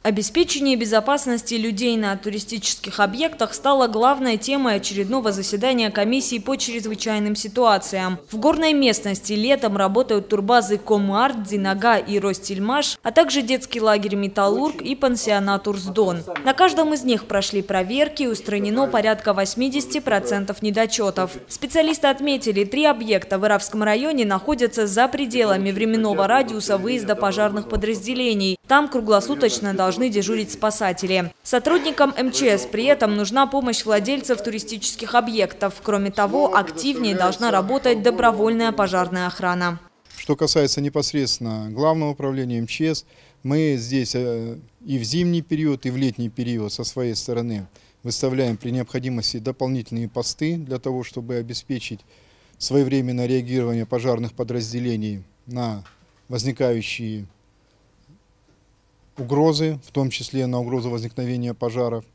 Обеспечение безопасности людей на туристических объектах стало главной темой очередного заседания комиссии по чрезвычайным ситуациям. В горной местности летом работают турбазы Коммуарт, Динага и Ростельмаш, а также детский лагерь Металлург и пансионат Урздон. На каждом из них прошли проверки и устранено порядка 80% недочетов. Специалисты отметили, 3 объекта в Иравском районе находятся за пределами временного радиуса выезда пожарных подразделений. Там круглосуточно должны дежурить спасатели. Сотрудникам МЧС при этом нужна помощь владельцев туристических объектов. Кроме того, активнее должна работать добровольная пожарная охрана. Что касается непосредственно Главного управления МЧС, мы здесь и в зимний период, и в летний период со своей стороны выставляем при необходимости дополнительные посты для того, чтобы обеспечить своевременное реагирование пожарных подразделений на возникающие угрозы, в том числе на угрозу возникновения пожаров.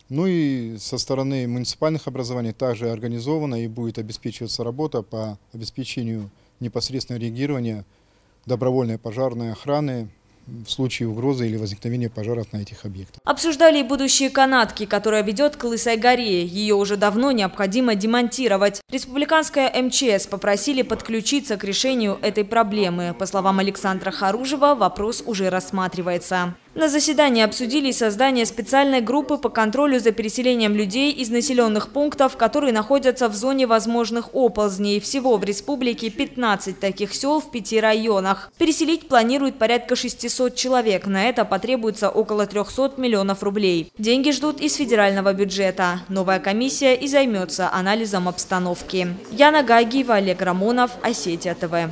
Ну и со стороны муниципальных образований также организована и будет обеспечиваться работа по обеспечению непосредственного реагирования добровольной пожарной охраны в случае угрозы или возникновения пожаров на этих объектах. Обсуждали и будущие канатки, которая ведет к Лысой горе. Ее уже давно необходимо демонтировать. Республиканская МЧС попросили подключиться к решению этой проблемы. По словам Александра Харужева, вопрос уже рассматривается. На заседании обсудили создание специальной группы по контролю за переселением людей из населенных пунктов, которые находятся в зоне возможных оползней. Всего в республике 15 таких сел в 5 районах. Переселить планируют порядка 600 человек. На это потребуется около 300 миллионов рублей. Деньги ждут из федерального бюджета. Новая комиссия и займется анализом обстановки. Яна Гагиева, Олег Рамонов, Осетия ТВ.